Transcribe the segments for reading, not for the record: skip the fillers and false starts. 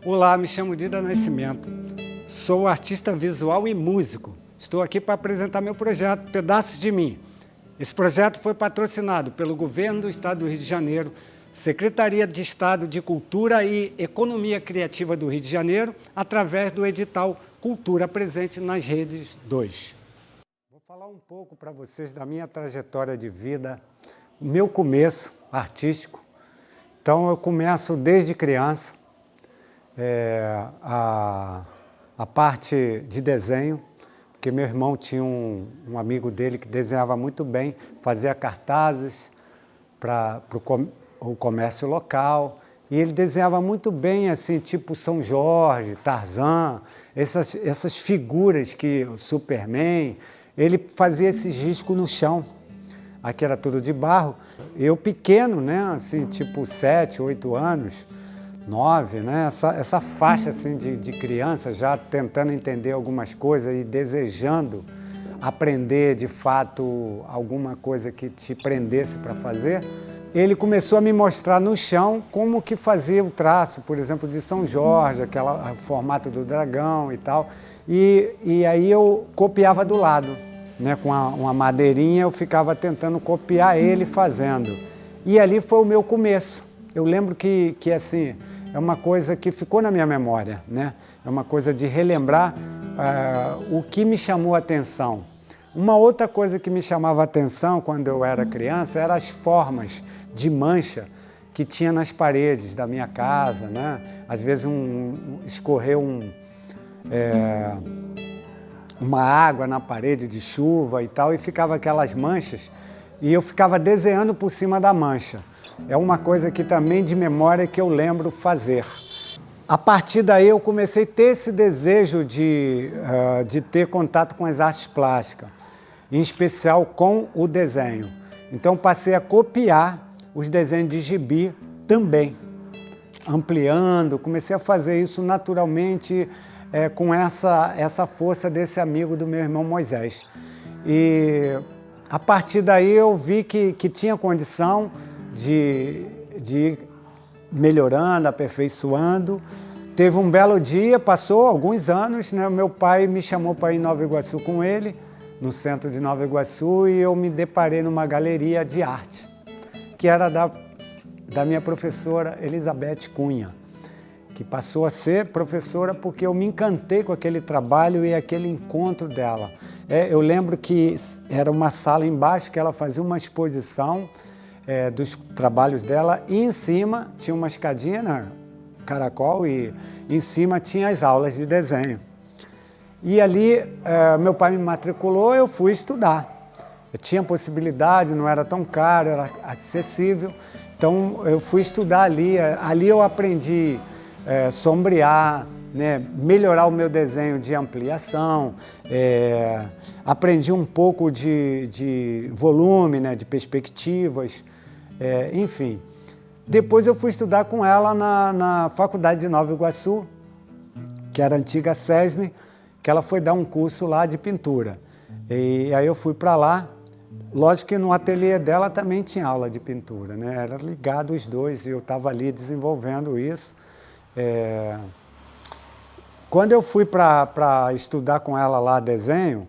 Olá, me chamo Dida Nascimento. Sou artista visual e músico. Estou aqui para apresentar meu projeto Pedaços de Mim. Esse projeto foi patrocinado pelo Governo do Estado do Rio de Janeiro, Secretaria de Estado de Cultura e Economia Criativa do Rio de Janeiro, através do edital Cultura Presente nas Redes 2. Vou falar um pouco para vocês da minha trajetória de vida, o meu começo artístico. Então, eu começo desde criança, a parte de desenho, porque meu irmão tinha um amigo dele que desenhava muito bem, fazia cartazes para o comércio local, e ele desenhava muito bem, assim, tipo São Jorge, Tarzan, essas figuras que o Superman, ele fazia esses riscos no chão. Aqui era tudo de barro. Eu pequeno, né, assim, tipo 7, 8 anos, 9, né, essa faixa assim, de criança, já tentando entender algumas coisas e desejando aprender de fato alguma coisa que te prendesse para fazer, ele começou a me mostrar no chão como que fazia o traço, por exemplo, de São Jorge, aquele formato do dragão e tal, e aí eu copiava do lado. Né, com uma madeirinha, eu ficava tentando copiar ele fazendo. E ali foi o meu começo. Eu lembro que assim, é uma coisa que ficou na minha memória, né? É uma coisa de relembrar o que me chamou a atenção. Uma outra coisa que me chamava a atenção quando eu era criança eram as formas de mancha que tinha nas paredes da minha casa, né? Às vezes escorreu uma água na parede de chuva e tal, e ficava aquelas manchas, e eu ficava desenhando por cima da mancha. É uma coisa que também de memória que eu lembro fazer. A partir daí eu comecei a ter esse desejo de ter contato com as artes plásticas, em especial com o desenho. Então passei a copiar os desenhos de gibi também, ampliando, comecei a fazer isso naturalmente, com essa força desse amigo do meu irmão Moisés. E a partir daí eu vi que tinha condição de ir melhorando, aperfeiçoando. Teve um belo dia, passou alguns anos, né, meu pai me chamou para ir em Nova Iguaçu com ele, no centro de Nova Iguaçu, e eu me deparei numa galeria de arte, que era da minha professora Elizabeth Cunha, que passou a ser professora porque eu me encantei com aquele trabalho e aquele encontro dela. Eu lembro que era uma sala embaixo que ela fazia uma exposição dos trabalhos dela, e em cima tinha uma escadinha na caracol e em cima tinha as aulas de desenho. E ali meu pai me matriculou, eu fui estudar. Eu tinha possibilidade, não era tão caro, era acessível, então eu fui estudar ali. Ali eu aprendi sombrear, né, melhorar o meu desenho de ampliação, aprendi um pouco de volume, né, de perspectivas, enfim. Depois eu fui estudar com ela na Faculdade de Nova Iguaçu, que era a antiga SESNE, que ela foi dar um curso lá de pintura. E aí eu fui para lá. Lógico que no ateliê dela também tinha aula de pintura, né? Era ligado os dois e eu estava ali desenvolvendo isso. Quando eu fui para estudar com ela lá desenho,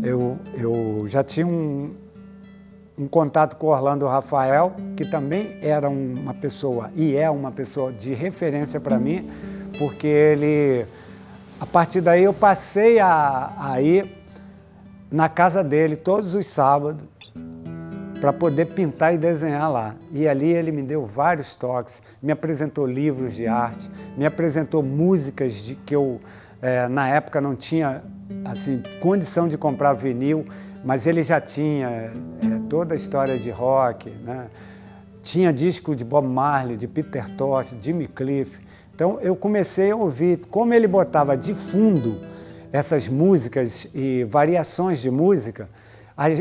eu já tinha um contato com o Orlando Rafael, que também era uma pessoa, e é uma pessoa de referência para mim, porque ele, a partir daí eu passei a ir na casa dele todos os sábados, para poder pintar e desenhar lá. E ali ele me deu vários toques, me apresentou livros de arte, me apresentou músicas que eu, na época, não tinha assim, condição de comprar vinil, mas ele já tinha toda a história de rock, né? Tinha disco de Bob Marley, de Peter Tosh, Jimmy Cliff. Então eu comecei a ouvir como ele botava de fundo essas músicas e variações de música.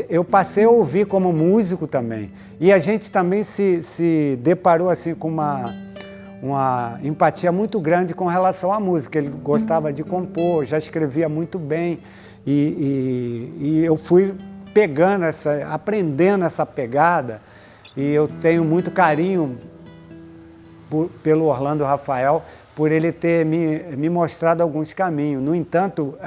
Eu passei a ouvir como músico também. E a gente também se deparou assim, com uma empatia muito grande com relação à música. Ele gostava de compor, já escrevia muito bem. E eu fui aprendendo essa pegada. E eu tenho muito carinho pelo Orlando Rafael, por ele ter me mostrado alguns caminhos. No entanto,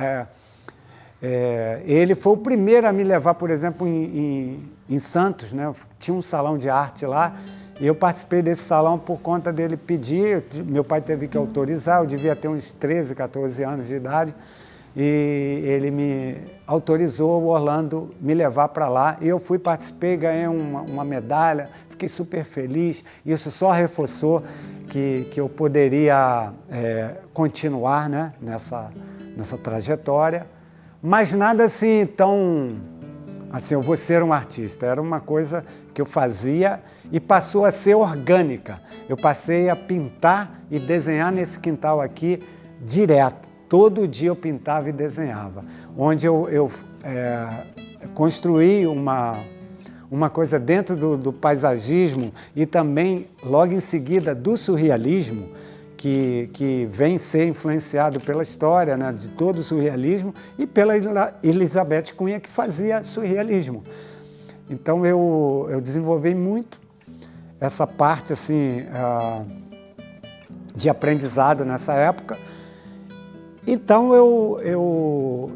ele foi o primeiro a me levar, por exemplo, em Santos, né? Tinha um salão de arte lá, e eu participei desse salão por conta dele pedir. Meu pai teve que autorizar, eu devia ter uns 13, 14 anos de idade, e ele me autorizou, o Orlando, me levar para lá. E eu fui, participei, ganhei uma medalha, fiquei super feliz. Isso só reforçou que eu poderia continuar, né, nessa trajetória. Mas nada assim tão... assim, eu vou ser um artista. Era uma coisa que eu fazia e passou a ser orgânica. Eu passei a pintar e desenhar nesse quintal aqui direto. Todo dia eu pintava e desenhava. Onde eu construí uma coisa dentro do paisagismo e também, logo em seguida, do surrealismo, que vem ser influenciado pela história, né, de todo o surrealismo e pela Elizabeth Cunha, que fazia surrealismo. Então eu desenvolvi muito essa parte assim, de aprendizado nessa época. Então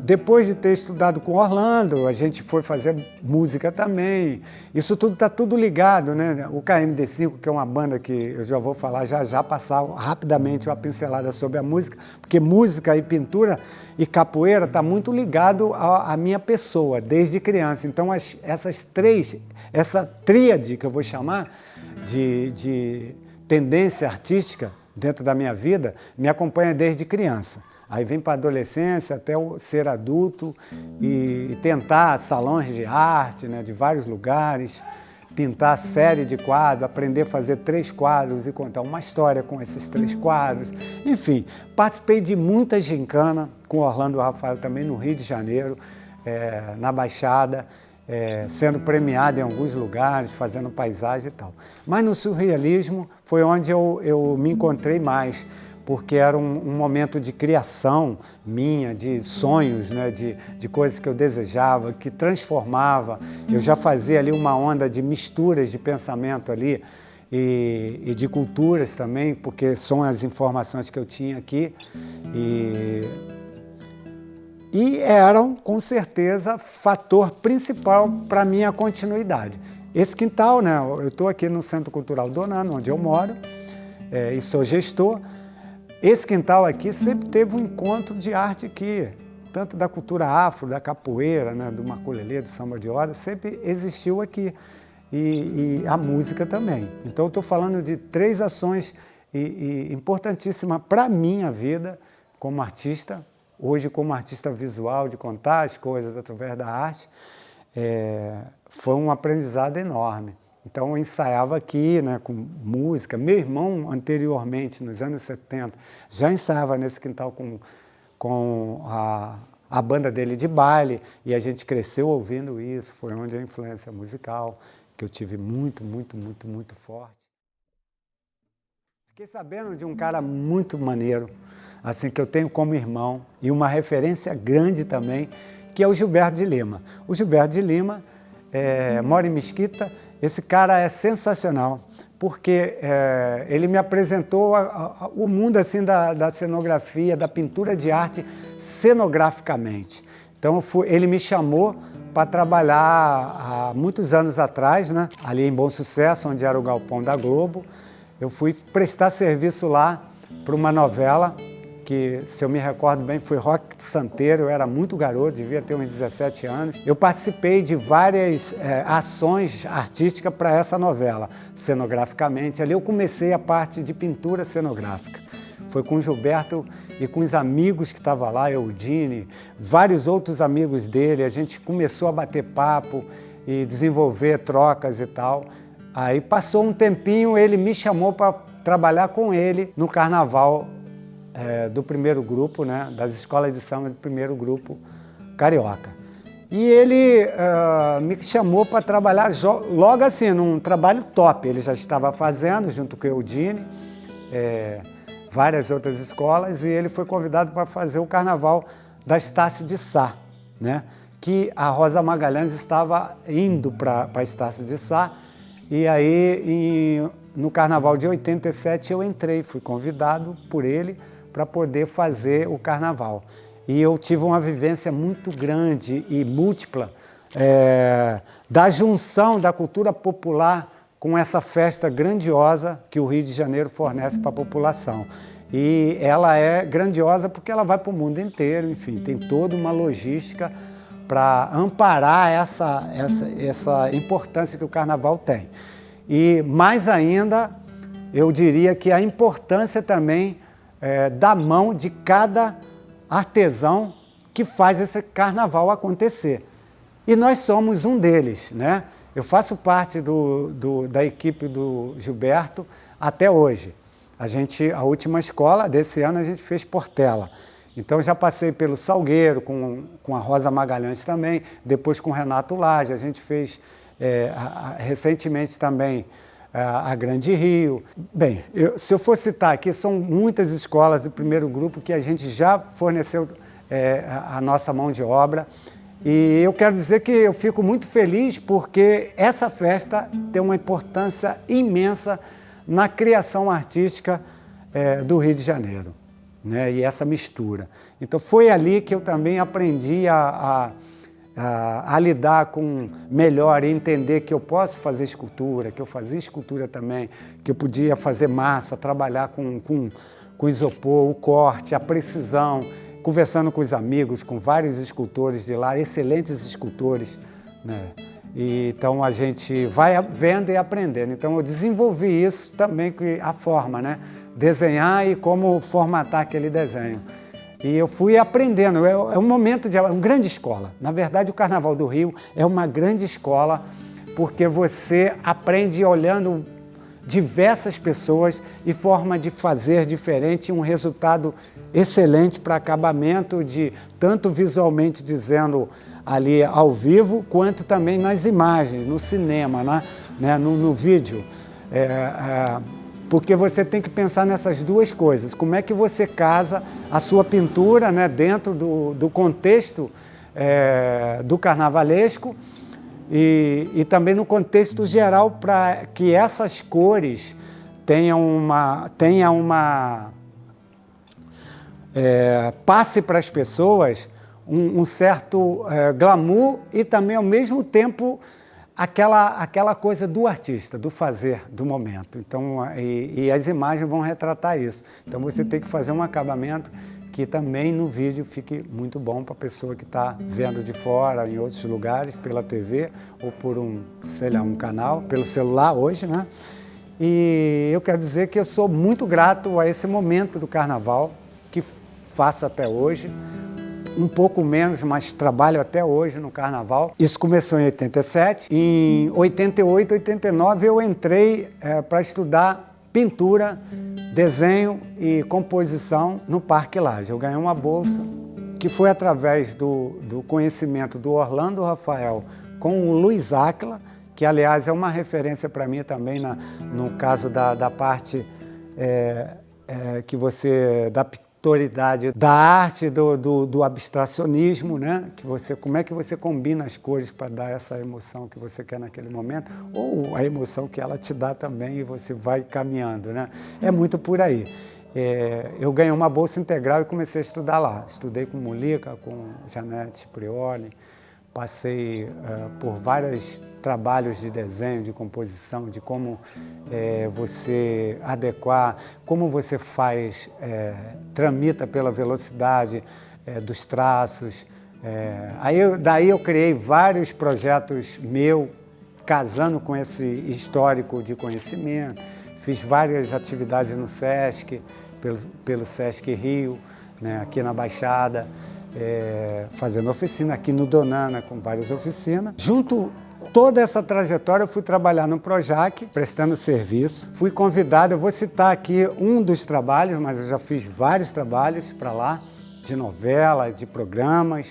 depois de ter estudado com Orlando, a gente foi fazer música também. Isso tudo está tudo ligado, né? O KMD5, que é uma banda que eu já vou falar já passar rapidamente uma pincelada sobre a música, porque música e pintura e capoeira está muito ligado à minha pessoa, desde criança. Então essa tríade que eu vou chamar de tendência artística dentro da minha vida, me acompanha desde criança. Aí vem para a adolescência, até eu ser adulto e tentar salões de arte, né, de vários lugares, pintar série de quadros, aprender a fazer 3 quadros e contar uma história com esses 3 quadros. Enfim, participei de muita gincana com Orlando e Rafael também no Rio de Janeiro, na Baixada, sendo premiado em alguns lugares, fazendo paisagem e tal. Mas no surrealismo foi onde eu me encontrei mais, porque era um momento de criação minha, de sonhos, né, de coisas que eu desejava, que transformava. Eu já fazia ali uma onda de misturas de pensamento ali e de culturas também, porque são as informações que eu tinha aqui. E eram, com certeza, fator principal para a minha continuidade. Esse quintal, né, eu estou aqui no Centro Cultural Donano, onde eu moro, e sou gestor. Esse quintal aqui sempre teve um encontro de arte aqui, tanto da cultura afro, da capoeira, né, do maculelê, do samba de roda, sempre existiu aqui. E a música também. Então eu estou falando de 3 ações importantíssimas para a minha vida como artista, hoje como artista visual, de contar as coisas através da arte. Foi um aprendizado enorme. Então eu ensaiava aqui, né, com música. Meu irmão, anteriormente, nos anos 70, já ensaiava nesse quintal com a banda dele de baile, e a gente cresceu ouvindo isso. Foi onde a influência musical, que eu tive muito, muito, muito, muito forte. Fiquei sabendo de um cara muito maneiro, assim, que eu tenho como irmão, e uma referência grande também, que é o Gilberto de Lima. O Gilberto de Lima mora em Mesquita. Esse cara é sensacional, porque ele me apresentou o mundo assim, da cenografia, da pintura de arte cenograficamente. Então ele me chamou para trabalhar há muitos anos atrás, né, ali em Bom Sucesso, onde era o galpão da Globo. Eu fui prestar serviço lá para uma novela que, se eu me recordo bem, foi Roque Santeiro. Eu era muito garoto, devia ter uns 17 anos. Eu participei de várias ações artísticas para essa novela, cenograficamente. Ali eu comecei a parte de pintura cenográfica. Foi com o Gilberto e com os amigos que estavam lá, Eudine, vários outros amigos dele. A gente começou a bater papo e desenvolver trocas e tal. Aí passou um tempinho, ele me chamou para trabalhar com ele no carnaval do primeiro grupo, né, das escolas de samba do primeiro grupo carioca. E ele me chamou para trabalhar logo assim, num trabalho top. Ele já estava fazendo, junto com o Eudine, várias outras escolas, e ele foi convidado para fazer o carnaval da Estácio de Sá, né, que a Rosa Magalhães estava indo para a Estácio de Sá, E aí, no Carnaval de 87, eu entrei, fui convidado por ele para poder fazer o Carnaval. E eu tive uma vivência muito grande e múltipla da junção da cultura popular com essa festa grandiosa que o Rio de Janeiro fornece para a população. E ela é grandiosa porque ela vai para o mundo inteiro, enfim, tem toda uma logística para amparar essa importância que o Carnaval tem. E mais ainda, eu diria que a importância também da mão de cada artesão que faz esse Carnaval acontecer. E nós somos um deles, né? Eu faço parte da equipe do Gilberto até hoje. A última escola desse ano a gente fez Portela. Então já passei pelo Salgueiro, com a Rosa Magalhães também, depois com o Renato Lage, a gente fez recentemente também a Grande Rio. Bem, se eu for citar aqui, são muitas escolas do primeiro grupo que a gente já forneceu a nossa mão de obra. E eu quero dizer que eu fico muito feliz porque essa festa tem uma importância imensa na criação artística do Rio de Janeiro, né? E essa mistura. Então foi ali que eu também aprendi a lidar com melhor e entender que eu posso fazer escultura, que eu fazia escultura também, que eu podia fazer massa, trabalhar com isopor, o corte, a precisão, conversando com os amigos, com vários escultores de lá, excelentes escultores, né? E, então a gente vai vendo e aprendendo. Então eu desenvolvi isso também, a forma, né? Desenhar e como formatar aquele desenho. E eu fui aprendendo, é um momento de uma grande escola. Na verdade, o Carnaval do Rio é uma grande escola, porque você aprende olhando diversas pessoas e forma de fazer diferente, um resultado excelente para acabamento, tanto visualmente dizendo ali ao vivo, quanto também nas imagens, no cinema, né, no vídeo. Porque você tem que pensar nessas duas coisas. Como é que você casa a sua pintura, né, dentro do contexto do carnavalesco e também no contexto geral, para que essas cores tenham passe para as pessoas um certo glamour e também, ao mesmo tempo, aquela coisa do artista, do fazer, do momento. Então, e as imagens vão retratar isso. Então você tem que fazer um acabamento que também no vídeo fique muito bom para a pessoa que está vendo de fora, em outros lugares, pela TV ou por um canal, pelo celular hoje, né? E eu quero dizer que eu sou muito grato a esse momento do Carnaval, que faço até hoje. Um pouco menos, mas trabalho até hoje no Carnaval. Isso começou em 87. Em 88, 89 eu entrei para estudar pintura, desenho e composição no Parque Lage. Eu ganhei uma bolsa que foi através do conhecimento do Orlando Rafael com o Luiz Áquila, que aliás é uma referência para mim também no caso da parte que você da autoridade da arte, do abstracionismo, né? Como é que você combina as cores para dar essa emoção que você quer naquele momento, ou a emoção que ela te dá também e você vai caminhando, né? É muito por aí. Eu ganhei uma bolsa integral e comecei a estudar lá. Estudei com Mulica, com Janete Prioli, passei por vários trabalhos de desenho, de composição, de como você adequar, como você tramita pela velocidade dos traços. Daí eu criei vários projetos meus, casando com esse histórico de conhecimento. Fiz várias atividades no Sesc, pelo Sesc Rio, né, aqui na Baixada. Fazendo oficina aqui no Donana, com várias oficinas. Junto toda essa trajetória, eu fui trabalhar no Projac, prestando serviço. Fui convidado, eu vou citar aqui um dos trabalhos, mas eu já fiz vários trabalhos para lá, de novelas, de programas,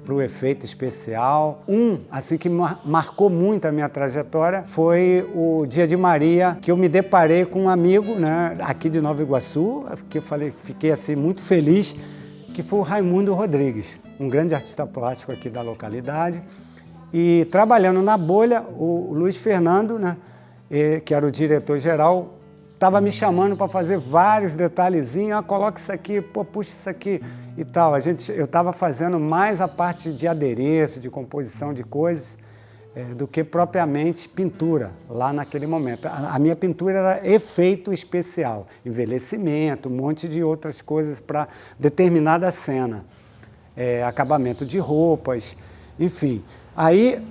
para o efeito especial. Assim, que marcou muito a minha trajetória foi o Dia de Maria, que eu me deparei com um amigo, né, aqui de Nova Iguaçu, que eu fiquei assim, muito feliz, que foi o Raimundo Rodrigues, um grande artista plástico aqui da localidade. E trabalhando na bolha, o Luiz Fernando, né, que era o diretor-geral, estava me chamando para fazer vários detalhezinhos, coloca isso aqui, pô, puxa isso aqui e tal. Eu estava fazendo mais a parte de adereço, de composição de coisas, do que propriamente pintura, lá naquele momento. A minha pintura era efeito especial, envelhecimento, um monte de outras coisas para determinada cena, acabamento de roupas, enfim. Aí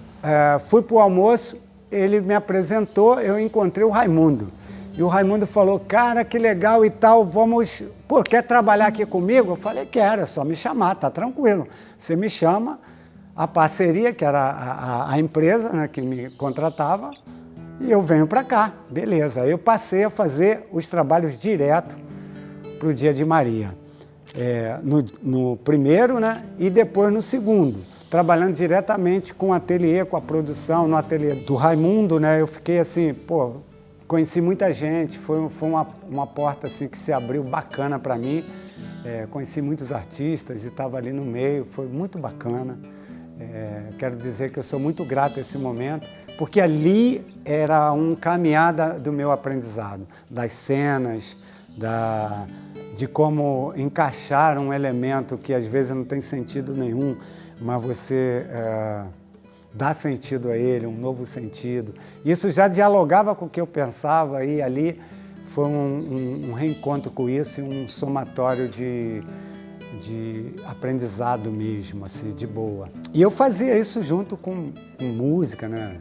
fui para o almoço, ele me apresentou, eu encontrei o Raimundo. E o Raimundo falou, cara, que legal e tal, vamos... Pô, quer trabalhar aqui comigo? Eu falei, quero, é só me chamar, tá tranquilo. Você me chama, a parceria, que era a empresa, né, que me contratava, e eu venho para cá, beleza. Aí eu passei a fazer os trabalhos direto para o Dia de Maria. No primeiro, né, e depois no segundo, trabalhando diretamente com o ateliê, com a produção, no ateliê do Raimundo, né, eu fiquei assim, pô... Conheci muita gente, foi uma porta assim, que se abriu bacana para mim. Conheci muitos artistas e estava ali no meio, foi muito bacana. Quero dizer que eu sou muito grato a esse momento, porque ali era uma caminhada do meu aprendizado, das cenas, de como encaixar um elemento que às vezes não tem sentido nenhum, mas você... dá sentido a ele, um novo sentido. Isso já dialogava com o que eu pensava e ali foi um reencontro com isso e um somatório de aprendizado mesmo, assim, de boa. E eu fazia isso junto com música, né?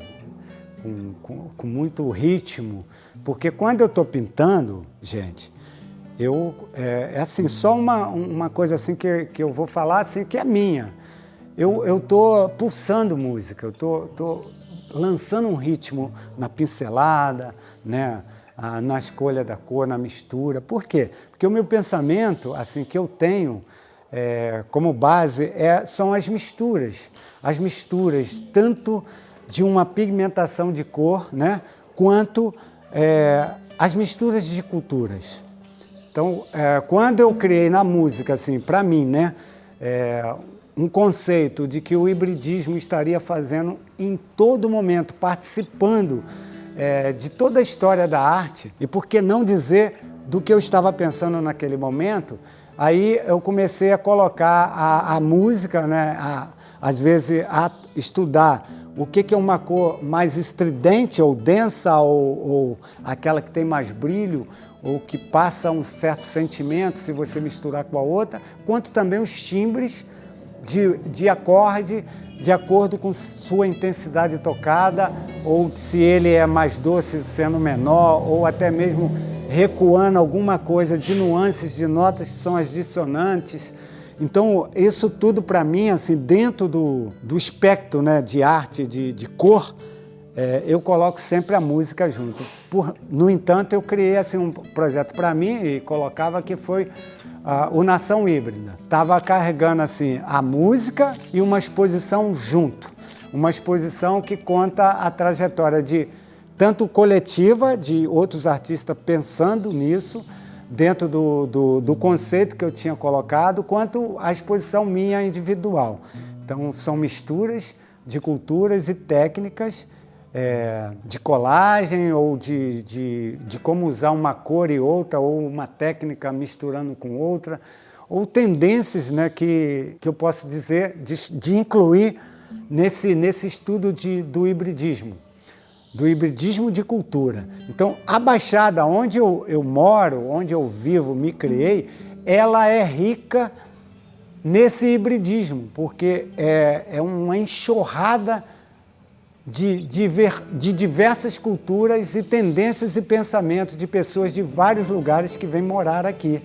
Com muito ritmo, porque quando eu estou pintando, gente, assim, só uma coisa assim que eu vou falar assim, que é minha. Eu estou pulsando música, eu estou lançando um ritmo na pincelada, né, na escolha da cor, na mistura. Por quê? Porque o meu pensamento, assim, que eu tenho como base são as misturas. As misturas tanto de uma pigmentação de cor, né, quanto as misturas de culturas. Então, quando eu criei na música, assim, para mim, né, um conceito de que o hibridismo estaria fazendo em todo momento, participando de toda a história da arte, e por que não dizer do que eu estava pensando naquele momento, aí eu comecei a colocar a música, né, às vezes a estudar o que é uma cor mais estridente ou densa, ou aquela que tem mais brilho, ou que passa um certo sentimento se você misturar com a outra, quanto também os timbres de acorde, de acordo com sua intensidade tocada, ou se ele é mais doce sendo menor, ou até mesmo recuando alguma coisa de nuances de notas que são as dissonantes. Então, isso tudo para mim, assim, dentro do espectro, né, de arte, de cor, eu coloco sempre a música junto. No entanto, eu criei assim, um projeto para mim e colocava que foi o Nação Híbrida. Estava carregando assim, a música e uma exposição junto. Uma exposição que conta a trajetória de tanto coletiva, de outros artistas pensando nisso, dentro do conceito que eu tinha colocado, quanto a exposição minha individual. Então, são misturas de culturas e técnicas, de colagem ou de como usar uma cor e outra, ou uma técnica misturando com outra, ou tendências, né, que eu posso dizer de incluir nesse estudo do hibridismo de cultura. Então, a Baixada, onde eu moro, onde eu vivo, me criei, ela é rica nesse hibridismo, porque é uma enxurrada de diversas culturas e tendências e pensamentos de pessoas de vários lugares que vêm morar aqui,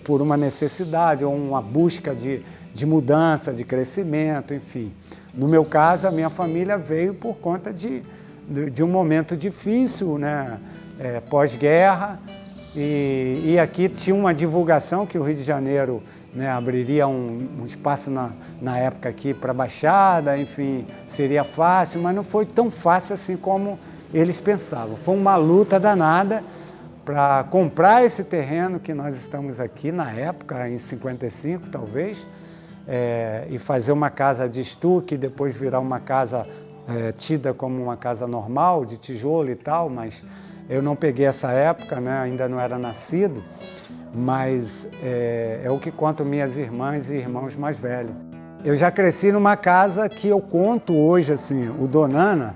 por uma necessidade ou uma busca de mudança, de crescimento, enfim. No meu caso, a minha família veio por conta de um momento difícil, né, pós-guerra, e aqui tinha uma divulgação que o Rio de Janeiro, né, abriria um espaço na época aqui para a Baixada, enfim, seria fácil, mas não foi tão fácil assim como eles pensavam. Foi uma luta danada para comprar esse terreno que nós estamos aqui na época, em 55 talvez, e fazer uma casa de estuque, depois virar uma casa tida como uma casa normal, de tijolo e tal, mas eu não peguei essa época, né? Ainda não era nascido, mas é o que contam minhas irmãs e irmãos mais velhos. Eu já cresci numa casa que eu conto hoje, assim, o Donana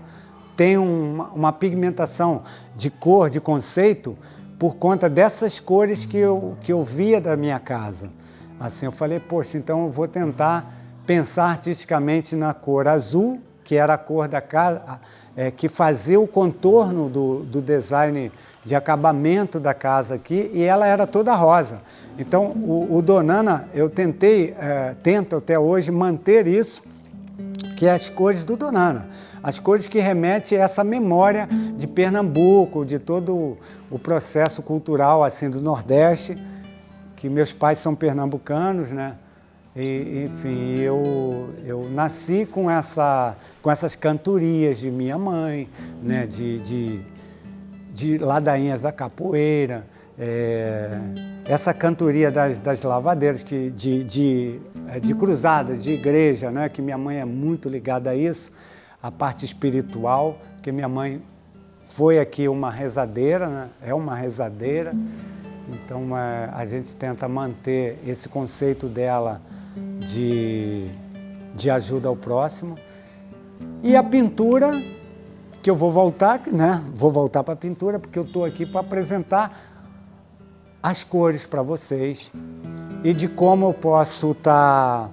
tem uma pigmentação de cor, de conceito, por conta dessas cores que eu via da minha casa. Assim, eu falei, poxa, então eu vou tentar pensar artisticamente na cor azul, que era a cor da casa, que fazia o contorno do design de acabamento da casa aqui, e ela era toda rosa. Então, o Donana, eu tento até hoje manter isso, que é as cores do Donana. As cores que remetem a essa memória de Pernambuco, de todo o processo cultural assim, do Nordeste, que meus pais são pernambucanos, né? E, enfim, eu nasci com essas cantorias de minha mãe, né? de ladainhas da capoeira, essa cantoria das lavadeiras, de cruzadas, de igreja, né? Que minha mãe é muito ligada a isso, a parte espiritual, que minha mãe foi aqui uma rezadeira, né? É uma rezadeira, então a gente tenta manter esse conceito dela de ajuda ao próximo. E a pintura, que eu vou voltar, né? Vou voltar para a pintura, porque eu estou aqui para apresentar as cores para vocês e de como eu posso estar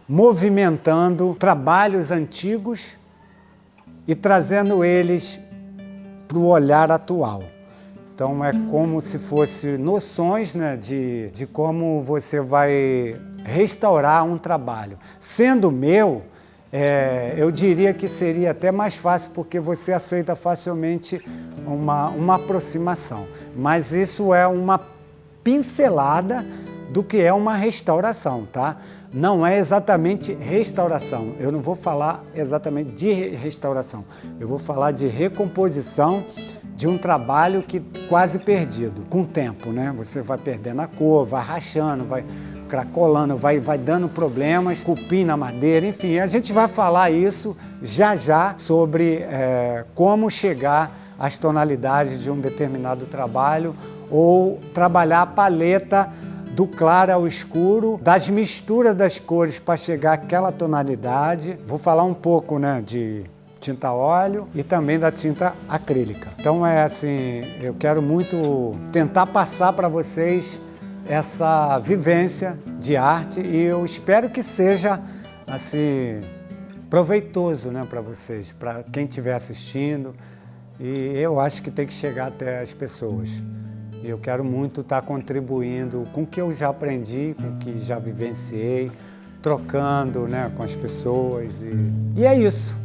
movimentando trabalhos antigos e trazendo eles para o olhar atual. Então é como se fosse noções, né, de como você vai restaurar um trabalho. Sendo meu, eu diria que seria até mais fácil, porque você aceita facilmente uma aproximação. Mas isso é uma pincelada do que é uma restauração, tá? Não é exatamente restauração. Eu não vou falar exatamente de restauração. Eu vou falar de recomposição de um trabalho que quase perdido, com o tempo, né? Você vai perdendo a cor, vai rachando, vai cracolando, vai dando problemas, cupim na madeira, enfim, a gente vai falar isso já sobre como chegar às tonalidades de um determinado trabalho ou trabalhar a paleta do claro ao escuro, das misturas das cores para chegar àquela tonalidade. Vou falar um pouco, né, de tinta a óleo e também da tinta acrílica. Então assim, eu quero muito tentar passar para vocês essa vivência de arte e eu espero que seja assim proveitoso, né, para vocês, para quem estiver assistindo, e eu acho que tem que chegar até as pessoas. E eu quero muito estar contribuindo com o que eu já aprendi, com o que já vivenciei, trocando, né, com as pessoas. E é isso.